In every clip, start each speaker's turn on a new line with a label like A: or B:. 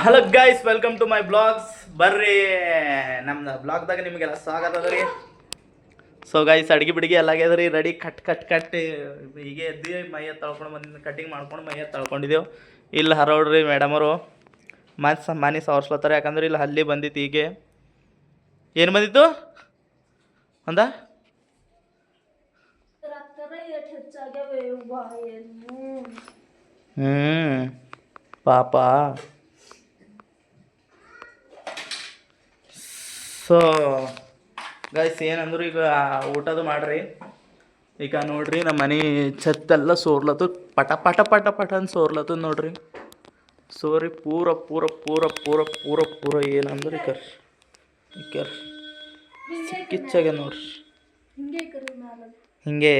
A: Hello guys, welcome to my blogs. ಬರ್ರಿ ನಮ್ಮ ಬ್ಲಾಗ್ದಾಗ ನಿಮಗೆಲ್ಲ ಸ್ವಾಗತ ಅದ ರೀ. ಸೊ ಗೈಸ್, ಅಡ್ಗೆ ಬಿಡ್ಗೆ ಎಲ್ಲ ಆಗ್ಯದ ರೀ, ರೆಡಿ. ಕಟ್ ಹೀಗೆ ಎದ್ದು ಮೈಯ ತಳ್ಕೊಂಡು ಬಂದಿದ್ದು, ಕಟಿಂಗ್ ಮಾಡ್ಕೊಂಡು ಮೈಯ ತಳ್ಕೊಂಡಿದ್ದೆವು. ಇಲ್ಲಿ ಹರವ್ರಿ ಮೇಡಮ್ ಅವರು ಮನೆ ಸವರ್ಸ್ಲತ್ತಾರೆ, ಯಾಕಂದ್ರೆ ಇಲ್ಲಿ ಹಲ್ಲಿ ಬಂದಿತ್ತು. ಹೀಗೆ ಏನು ಬಂದಿತ್ತು ಅಂದ ಪಾಪ. ಸೊ ಗೈಸ್, ಏನಂದ್ರು ಈಗ ಊಟದು ಮಾಡ್ರಿ. ಈಗ ನೋಡ್ರಿ, ನಮ್ಮ ಮನೆ ಛತ್ತೆಲ್ಲ ಸೋರ್ಲತ್ತು, ಪಟ ಪಟ ಪಟ ಪಟ ಅಂತ ಸೋರ್ಲತ್ತದ ನೋಡ್ರಿ. ಸೋರಿ ಪೂರ ಪೂರ ಪೂರ ಪೂರ ಪೂರ ಪೂರ ಏನಂದ್ರೆ ಈ ಸಿಕ್ಕಿಚ್ಚಾಗ ನೋಡ್ರಿ. ಹಿಂಗೆ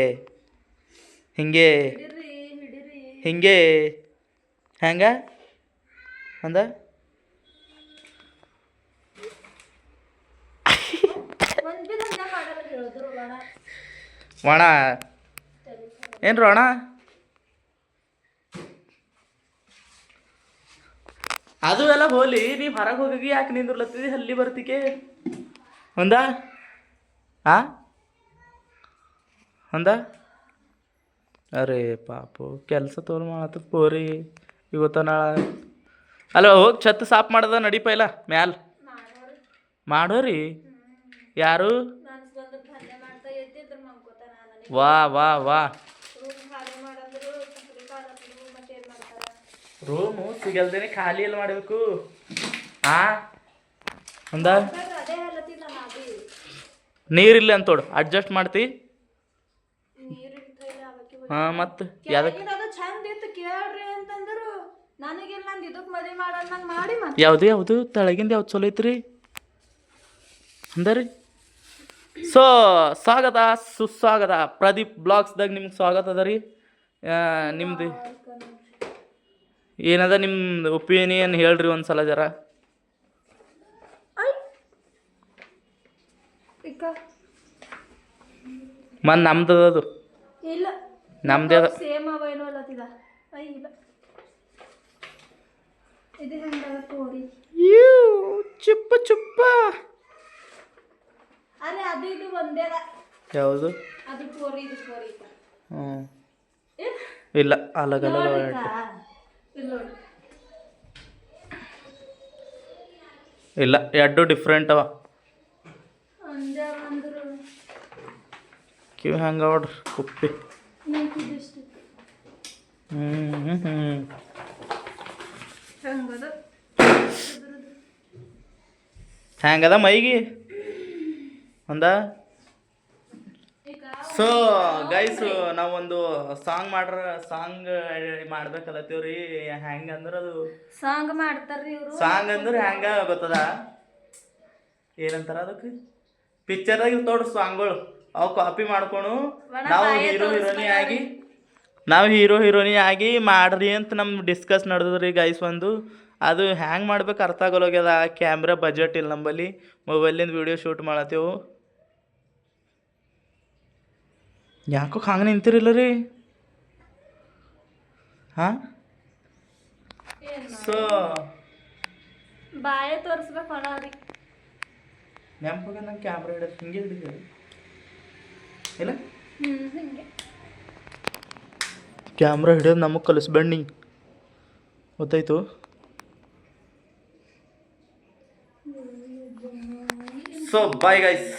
A: ಹಿಂಗೆ ಹಿಂಗೆ ಹೆಂಗ ಅಂದ ಒಣ ಏನ್ರಿ ಅಣ್ಣ? ಅದು ಎಲ್ಲ ಹೋಲಿ, ನೀವು ಹೊರಗೆ ಹೋಗಿ ಯಾಕೆ ನಿಂದಿರ್ಲತ್ತಿದಿ? ಹಲ್ಲಿ ಬರ್ತಿಕೆ ಒಂದ ಅಂದ. ಅರೇ ಪಾಪು, ಕೆಲಸ ತೋಲ್ ಮಾಡತ್ತ ಪೋರಿ. ಇವತ್ತ ನಾಳೆ ಅಲ್ಲ, ಹೋಗಿ ಛತ್ತು ಸಾಫ್ ಮಾಡದ ನಡಿಪ ಇಲ್ಲ ಮ್ಯಾಲ ಮಾಡೋರಿ. ಯಾರು? ವಾ ವಾ ವಾ. ರೂಮು ಸಿಗಲ್ದೇನೆ ಖಾಲಿ ಎಲ್ಲ ಮಾಡಬೇಕು ಅಂದ. ನೀರಿಲ್ಲ ಅಂತೋಡು, ಅಡ್ಜಸ್ಟ್ ಮಾಡ್ತಿ. ಹಾಂ, ಮತ್ತು ಯಾವುದು ಯಾವುದು ತಳಗಿಂದ ಯಾವ್ದು ಚಲೋ ಐತ್ರಿ ಅಂದರಿ. ಸೊ ಸ್ವಾಗತ, ಸುಸ್ವಾಗತ. ಪ್ರದೀಪ್ ಬ್ಲಾಗ್ಸ್ದಾಗ ನಿಮ್ಗೆ ಸ್ವಾಗತ ಅದ ರೀ. ನಿಮ್ದು ಏನದ ನಿಮ್ದು ಒಪಿನಿಯನ್ ಹೇಳ್ರಿ ಒಂದ್ಸಲ ಜರ. ನಮ್ದದ ಅದು, ನಮ್ದೇ ಅದ. ಚುಪ್ಪ ಚುಪ್ಪ. ಯಾವುದು? ಇಲ್ಲ, ಅಲಗಲ್ಲ. ಇಲ್ಲ, ಎರಡು ಡಿಫ್ರೆಂಟ್ ಅವ. ಕ್ಯೂ ಹ್ಯಾಂಗ ನೋಡ್ರಿ ಕುಪ್ಪಿ. ಹ್ಯಾಂಗದ ಮೈಗಿ ಒಂದ. ಸೊ ಗೈಸ್, ನಾವೊಂದು ಸಾಂಗ್ ಮಾಡ್ಬೇಕಲ್ಲತ್ತೀವ್ರಿ. ಹೆಂಗ ಅಂದ್ರೆ ಅದು ಸಾಂಗ್ ಮಾಡ್ತಾರ್ರಿ ಇವರು. ಸಾಂಗ್ ಅಂದ್ರೆ ಹೆಂಗ ಗೊತ್ತದ? ಏನಂತಾರ ಅದಕ್ಕೆ? ಪಿಕ್ಚರ್ದಾಗ ಇರ್ತೋಡ್ರಿ ಸಾಂಗ್ಗಳು, ಅವು ಕಾಪಿ ಮಾಡ್ಕೊಂಡು ನಾವು ಹೀರೋ ಹೀರೋನಿ ಆಗಿ ಮಾಡ್ರಿ ಅಂತ ನಮ್ಗೆ ಡಿಸ್ಕಸ್ ನಡೆದ್ರಿ ಗೈಸ್. ಒಂದು ಅದು ಹ್ಯಾಂಗೆ ಮಾಡ್ಬೇಕು ಅರ್ಥ ಆಗೋಗ್ಯದ. ಕ್ಯಾಮ್ರಾ ಬಜೆಟ್ ಇಲ್ಲ ನಂಬಲ್ಲಿ, ಮೊಬೈಲಿಂದ ವಿಡಿಯೋ ಶೂಟ್ ಮಾಡತ್ತೇವು. ಯಾಕೋ ಹಂಗೆ ನಿಂತಿರಿಲ್ಲ ರೀ. ಹಾಂ, ಸೊ ಬಾಯ ತೋರಿಸ್ಬೇಕು ನೆಂಪಾಗ ನಂಗೆ ಕ್ಯಾಮ್ರಾ ಹಿಡಿದು ಹಿಂಗೆ ಹಿಡಿದ ಇಲ್ಲ. ಕ್ಯಾಮ್ರಾ ಹಿಡಿಯೋದು ನಮಗೆ ಕಲಿಸ್ಬೇಡಿ, ಗೊತ್ತಾಯ್ತು? So bye guys.